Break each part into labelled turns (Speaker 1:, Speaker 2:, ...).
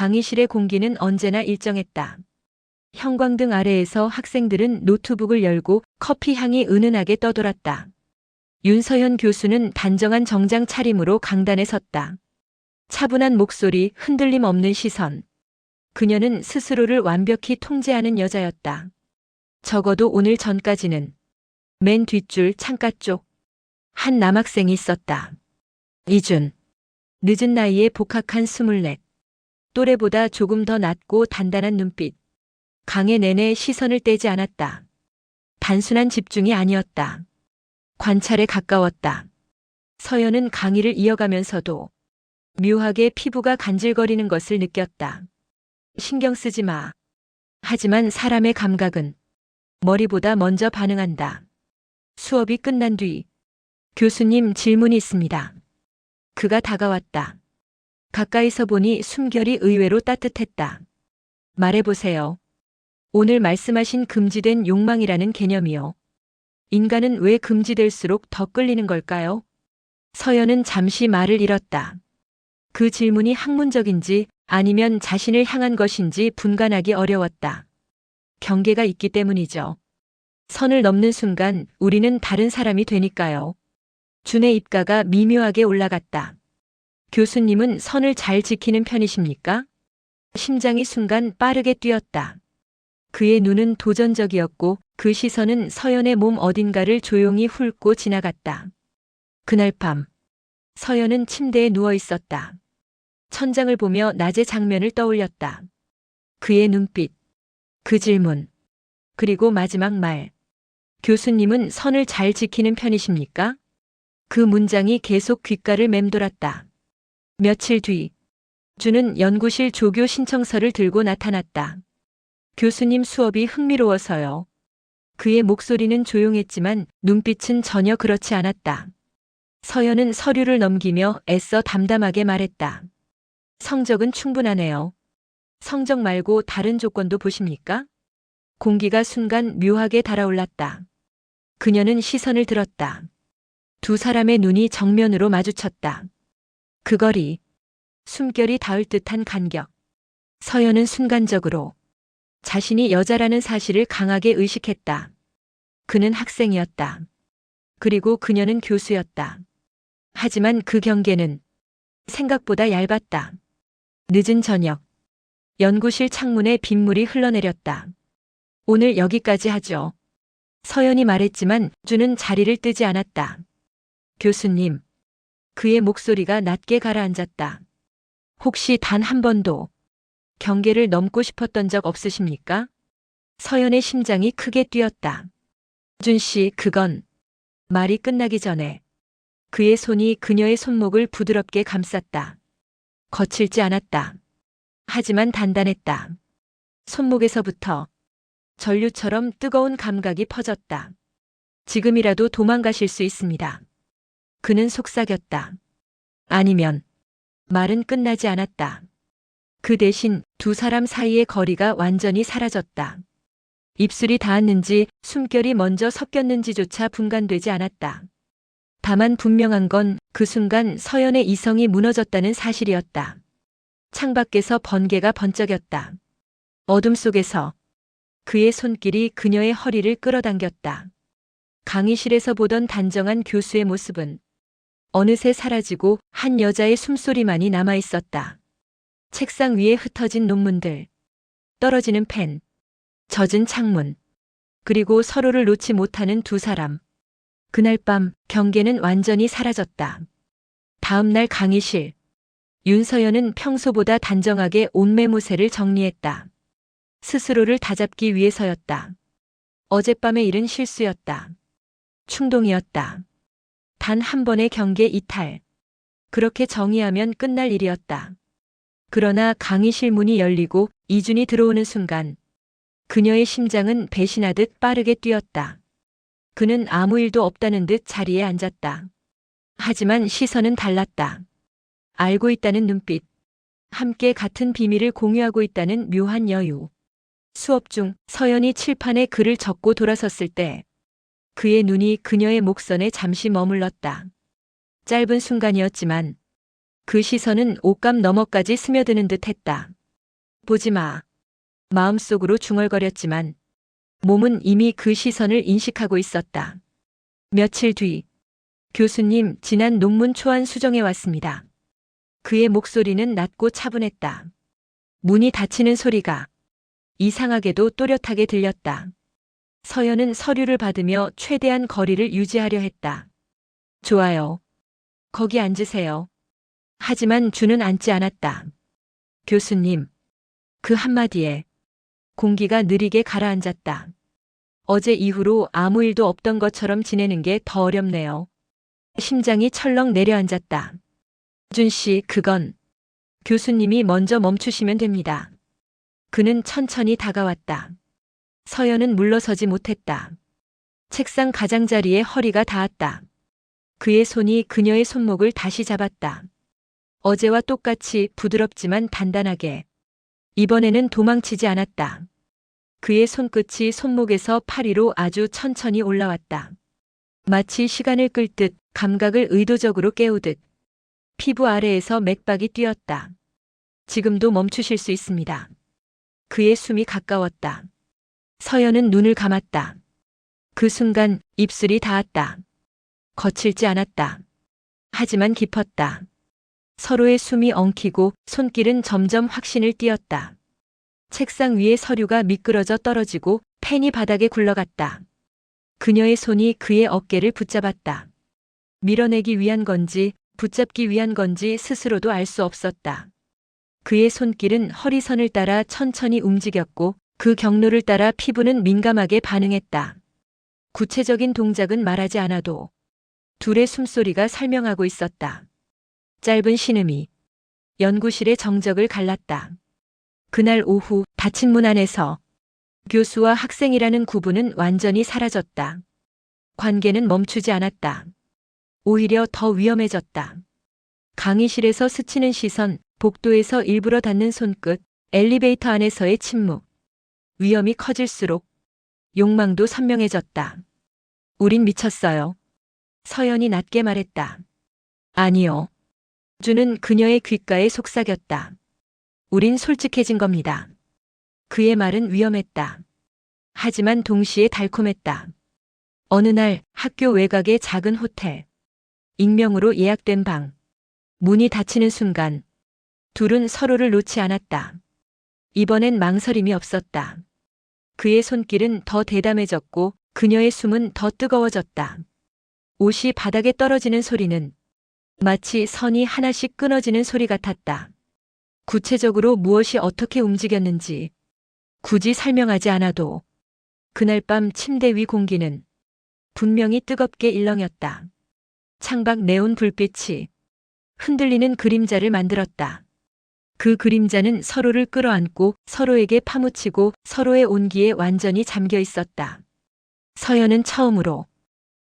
Speaker 1: 강의실의 공기는 언제나 일정했다. 형광등 아래에서 학생들은 노트북을 열고 커피 향이 은은하게 떠돌았다. 윤서현 교수는 단정한 정장 차림으로 강단에 섰다. 차분한 목소리, 흔들림 없는 시선. 그녀는 스스로를 완벽히 통제하는 여자였다. 적어도 오늘 전까지는. 맨 뒷줄 창가 쪽. 한 남학생이 있었다. 이준. 늦은 나이에 복학한 24. 또래보다 조금 더 낮고 단단한 눈빛. 강의 내내 시선을 떼지 않았다. 단순한 집중이 아니었다. 관찰에 가까웠다. 서연은 강의를 이어가면서도 묘하게 피부가 간질거리는 것을 느꼈다. 신경 쓰지 마. 하지만 사람의 감각은 머리보다 먼저 반응한다. 수업이 끝난 뒤 교수님 질문이 있습니다. 그가 다가왔다. 가까이서 보니 숨결이 의외로 따뜻했다. 말해보세요. 오늘 말씀하신 금지된 욕망이라는 개념이요. 인간은 왜 금지될수록 더 끌리는 걸까요? 서연은 잠시 말을 잃었다. 그 질문이 학문적인지 아니면 자신을 향한 것인지 분간하기 어려웠다. 경계가 있기 때문이죠. 선을 넘는 순간 우리는 다른 사람이 되니까요. 준의 입가가 미묘하게 올라갔다. 교수님은 선을 잘 지키는 편이십니까? 심장이 순간 빠르게 뛰었다. 그의 눈은 도전적이었고 그 시선은 서연의 몸 어딘가를 조용히 훑고 지나갔다. 그날 밤 서연은 침대에 누워 있었다. 천장을 보며 낮의 장면을 떠올렸다. 그의 눈빛, 그 질문, 그리고 마지막 말. 교수님은 선을 잘 지키는 편이십니까? 그 문장이 계속 귓가를 맴돌았다. 며칠 뒤, 준은 연구실 조교 신청서를 들고 나타났다. 교수님 수업이 흥미로워서요. 그의 목소리는 조용했지만 눈빛은 전혀 그렇지 않았다. 서연은 서류를 넘기며 애써 담담하게 말했다. 성적은 충분하네요. 성적 말고 다른 조건도 보십니까? 공기가 순간 묘하게 달아올랐다. 그녀는 시선을 들었다. 두 사람의 눈이 정면으로 마주쳤다. 그 거리, 숨결이 닿을 듯한 간격. 서연은 순간적으로 자신이 여자라는 사실을 강하게 의식했다. 그는 학생이었다. 그리고 그녀는 교수였다. 하지만 그 경계는 생각보다 얇았다. 늦은 저녁, 연구실 창문에 빗물이 흘러내렸다. 오늘 여기까지 하죠. 서연이 말했지만 준은 자리를 뜨지 않았다. 교수님. 그의 목소리가 낮게 가라앉았다. 혹시 단 한 번도 경계를 넘고 싶었던 적 없으십니까? 서연의 심장이 크게 뛰었다. 준 씨, 그건. 말이 끝나기 전에 그의 손이 그녀의 손목을 부드럽게 감쌌다. 거칠지 않았다. 하지만 단단했다. 손목에서부터 전류처럼 뜨거운 감각이 퍼졌다. 지금이라도 도망가실 수 있습니다. 그는 속삭였다. 아니면. 말은 끝나지 않았다. 그 대신 두 사람 사이의 거리가 완전히 사라졌다. 입술이 닿았는지 숨결이 먼저 섞였는지조차 분간되지 않았다. 다만 분명한 건 그 순간 서연의 이성이 무너졌다는 사실이었다. 창밖에서 번개가 번쩍였다. 어둠 속에서 그의 손길이 그녀의 허리를 끌어당겼다. 강의실에서 보던 단정한 교수의 모습은 어느새 사라지고 한 여자의 숨소리만이 남아있었다. 책상 위에 흩어진 논문들, 떨어지는 펜, 젖은 창문, 그리고 서로를 놓지 못하는 두 사람. 그날 밤 경계는 완전히 사라졌다. 다음 날 강의실. 윤서연은 평소보다 단정하게 옷매무새를 정리했다. 스스로를 다잡기 위해서였다. 어젯밤의 일은 실수였다. 충동이었다. 단 한 번의 경계 이탈. 그렇게 정의하면 끝날 일이었다. 그러나 강의실 문이 열리고 이준이 들어오는 순간 그녀의 심장은 배신하듯 빠르게 뛰었다. 그는 아무 일도 없다는 듯 자리에 앉았다. 하지만 시선은 달랐다. 알고 있다는 눈빛. 함께 같은 비밀을 공유하고 있다는 묘한 여유. 수업 중 서연이 칠판에 글을 적고 돌아섰을 때 그의 눈이 그녀의 목선에 잠시 머물렀다. 짧은 순간이었지만 그 시선은 옷감 너머까지 스며드는 듯 했다. 보지 마. 마음속으로 중얼거렸지만 몸은 이미 그 시선을 인식하고 있었다. 며칠 뒤, 교수님, 지난 논문 초안 수정해 왔습니다. 그의 목소리는 낮고 차분했다. 문이 닫히는 소리가 이상하게도 또렷하게 들렸다. 서연은 서류를 받으며 최대한 거리를 유지하려 했다. 좋아요. 거기 앉으세요. 하지만 주는 앉지 않았다. 교수님. 그 한마디에 공기가 느리게 가라앉았다. 어제 이후로 아무 일도 없던 것처럼 지내는 게 더 어렵네요. 심장이 철렁 내려앉았다. 준 씨, 그건 교수님이 먼저 멈추시면 됩니다. 그는 천천히 다가왔다. 서연은 물러서지 못했다. 책상 가장자리에 허리가 닿았다. 그의 손이 그녀의 손목을 다시 잡았다. 어제와 똑같이 부드럽지만 단단하게. 이번에는 도망치지 않았다. 그의 손끝이 손목에서 팔 위로 아주 천천히 올라왔다. 마치 시간을 끌듯 감각을 의도적으로 깨우듯. 피부 아래에서 맥박이 뛰었다. 지금도 멈추실 수 있습니다. 그의 숨이 가까웠다. 서연은 눈을 감았다. 그 순간 입술이 닿았다. 거칠지 않았다. 하지만 깊었다. 서로의 숨이 엉키고 손길은 점점 확신을 띠었다. 책상 위에 서류가 미끄러져 떨어지고 펜이 바닥에 굴러갔다. 그녀의 손이 그의 어깨를 붙잡았다. 밀어내기 위한 건지 붙잡기 위한 건지 스스로도 알 수 없었다. 그의 손길은 허리선을 따라 천천히 움직였고 그 경로를 따라 피부는 민감하게 반응했다. 구체적인 동작은 말하지 않아도 둘의 숨소리가 설명하고 있었다. 짧은 신음이 연구실의 정적을 갈랐다. 그날 오후 닫힌 문 안에서 교수와 학생이라는 구분은 완전히 사라졌다. 관계는 멈추지 않았다. 오히려 더 위험해졌다. 강의실에서 스치는 시선, 복도에서 일부러 닿는 손끝, 엘리베이터 안에서의 침묵. 위험이 커질수록 욕망도 선명해졌다. 우린 미쳤어요. 서연이 낮게 말했다. 아니요. 주는 그녀의 귓가에 속삭였다. 우린 솔직해진 겁니다. 그의 말은 위험했다. 하지만 동시에 달콤했다. 어느 날 학교 외곽의 작은 호텔. 익명으로 예약된 방. 문이 닫히는 순간 둘은 서로를 놓지 않았다. 이번엔 망설임이 없었다. 그의 손길은 더 대담해졌고 그녀의 숨은 더 뜨거워졌다. 옷이 바닥에 떨어지는 소리는 마치 선이 하나씩 끊어지는 소리 같았다. 구체적으로 무엇이 어떻게 움직였는지 굳이 설명하지 않아도 그날 밤 침대 위 공기는 분명히 뜨겁게 일렁였다. 창밖 네온 불빛이 흔들리는 그림자를 만들었다. 그 그림자는 서로를 끌어안고 서로에게 파묻히고 서로의 온기에 완전히 잠겨 있었다. 서연은 처음으로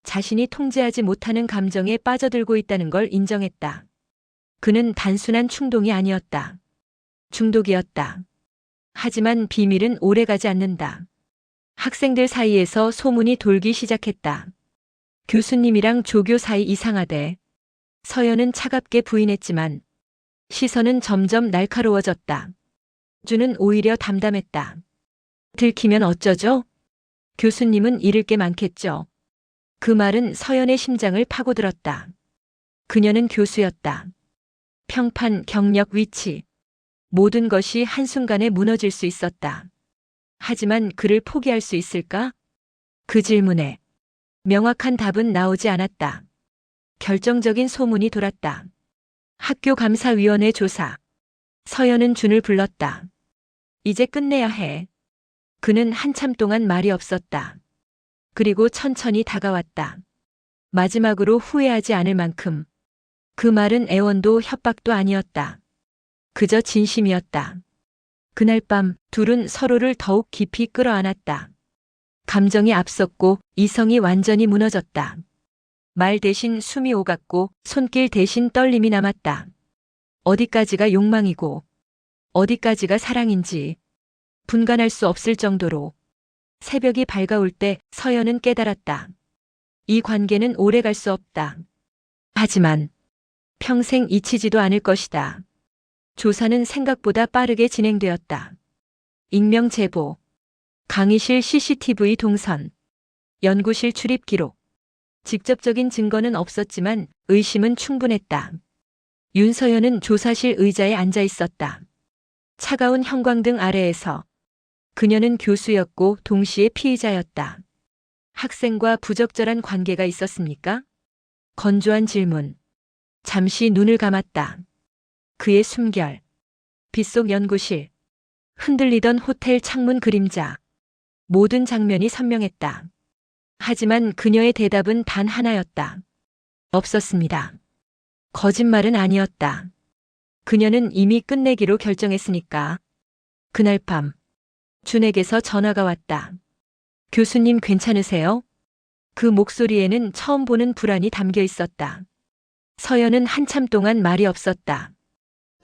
Speaker 1: 자신이 통제하지 못하는 감정에 빠져들고 있다는 걸 인정했다. 그는 단순한 충동이 아니었다. 중독이었다. 하지만 비밀은 오래가지 않는다. 학생들 사이에서 소문이 돌기 시작했다. 교수님이랑 조교 사이 이상하대. 서연은 차갑게 부인했지만 시선은 점점 날카로워졌다. 주는 오히려 담담했다. 들키면 어쩌죠? 교수님은 잃을 게 많겠죠. 그 말은 서연의 심장을 파고들었다. 그녀는 교수였다. 평판, 경력, 위치. 모든 것이 한순간에 무너질 수 있었다. 하지만 그를 포기할 수 있을까? 그 질문에 명확한 답은 나오지 않았다. 결정적인 소문이 돌았다. 학교 감사위원회 조사. 서연은 준을 불렀다. 이제 끝내야 해. 그는 한참 동안 말이 없었다. 그리고 천천히 다가왔다. 마지막으로 후회하지 않을 만큼. 그 말은 애원도 협박도 아니었다. 그저 진심이었다. 그날 밤 둘은 서로를 더욱 깊이 끌어안았다. 감정이 앞섰고 이성이 완전히 무너졌다. 말 대신 숨이 오갔고 손길 대신 떨림이 남았다. 어디까지가 욕망이고 어디까지가 사랑인지 분간할 수 없을 정도로. 새벽이 밝아올 때 서연은 깨달았다. 이 관계는 오래 갈 수 없다. 하지만 평생 잊히지도 않을 것이다. 조사는 생각보다 빠르게 진행되었다. 익명 제보, 강의실 CCTV 동선, 연구실 출입 기록. 직접적인 증거는 없었지만 의심은 충분했다. 윤서연은 조사실 의자에 앉아 있었다. 차가운 형광등 아래에서 그녀는 교수였고 동시에 피의자였다. 학생과 부적절한 관계가 있었습니까? 건조한 질문. 잠시 눈을 감았다. 그의 숨결. 빗속 연구실. 흔들리던 호텔 창문 그림자. 모든 장면이 선명했다. 하지만 그녀의 대답은 단 하나였다. 없었습니다. 거짓말은 아니었다. 그녀는 이미 끝내기로 결정했으니까. 그날 밤, 준에게서 전화가 왔다. 교수님 괜찮으세요? 그 목소리에는 처음 보는 불안이 담겨 있었다. 서연은 한참 동안 말이 없었다.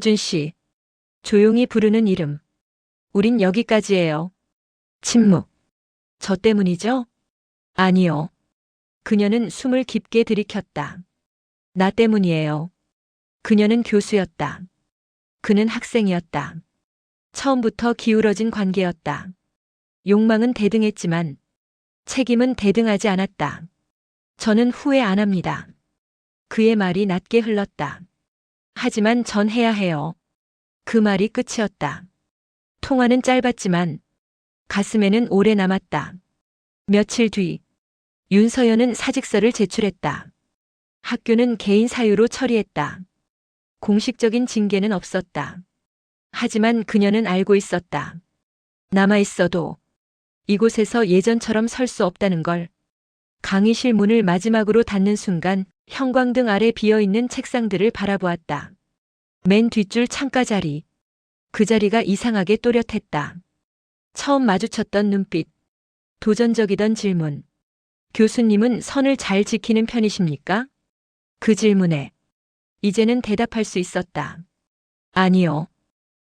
Speaker 1: 준 씨. 조용히 부르는 이름. 우린 여기까지예요. 침묵. 저 때문이죠? 아니요. 그녀는 숨을 깊게 들이켰다. 나 때문이에요. 그녀는 교수였다. 그는 학생이었다. 처음부터 기울어진 관계였다. 욕망은 대등했지만 책임은 대등하지 않았다. 저는 후회 안 합니다. 그의 말이 낮게 흘렀다. 하지만 전 해야 해요. 그 말이 끝이었다. 통화는 짧았지만 가슴에는 오래 남았다. 며칠 뒤, 윤서연은 사직서를 제출했다. 학교는 개인 사유로 처리했다. 공식적인 징계는 없었다. 하지만 그녀는 알고 있었다. 남아있어도 이곳에서 예전처럼 설 수 없다는 걸. 강의실 문을 마지막으로 닫는 순간 형광등 아래 비어있는 책상들을 바라보았다. 맨 뒷줄 창가 자리. 그 자리가 이상하게 또렷했다. 처음 마주쳤던 눈빛. 도전적이던 질문. 교수님은 선을 잘 지키는 편이십니까? 그 질문에 이제는 대답할 수 있었다. 아니요.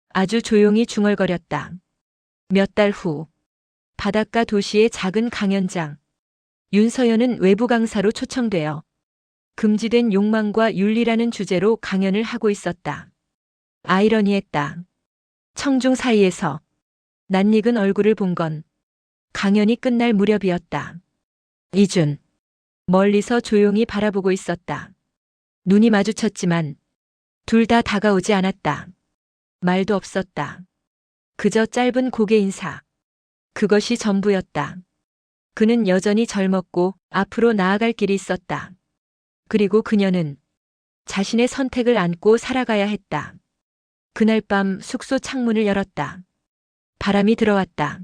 Speaker 1: 아주 조용히 중얼거렸다. 몇 달 후, 바닷가 도시의 작은 강연장. 윤서연은 외부 강사로 초청되어 금지된 욕망과 윤리라는 주제로 강연을 하고 있었다. 아이러니했다. 청중 사이에서 낯익은 얼굴을 본 건 강연이 끝날 무렵이었다. 이준. 멀리서 조용히 바라보고 있었다. 눈이 마주쳤지만 둘 다 다가오지 않았다. 말도 없었다. 그저 짧은 고개 인사. 그것이 전부였다. 그는 여전히 젊었고 앞으로 나아갈 길이 있었다. 그리고 그녀는 자신의 선택을 안고 살아가야 했다. 그날 밤 숙소 창문을 열었다. 바람이 들어왔다.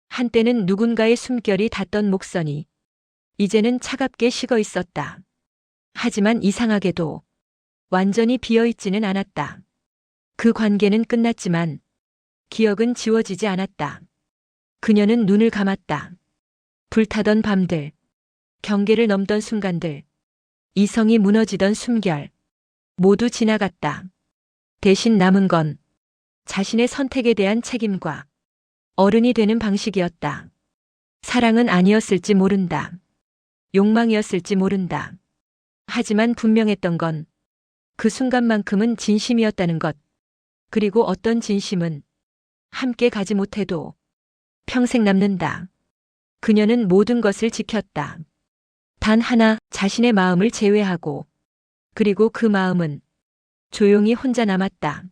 Speaker 1: 한때는 누군가의 숨결이 닿던 목선이 이제는 차갑게 식어 있었다. 하지만 이상하게도 완전히 비어있지는 않았다. 그 관계는 끝났지만 기억은 지워지지 않았다. 그녀는 눈을 감았다. 불타던 밤들, 경계를 넘던 순간들, 이성이 무너지던 숨결, 모두 지나갔다. 대신 남은 건 자신의 선택에 대한 책임과 어른이 되는 방식이었다. 사랑은 아니었을지 모른다. 욕망이었을지 모른다. 하지만 분명했던 건 그 순간만큼은 진심이었다는 것. 그리고 어떤 진심은 함께 가지 못해도 평생 남는다. 그녀는 모든 것을 지켰다. 단 하나, 자신의 마음을 제외하고. 그리고 그 마음은 조용히 혼자 남았다.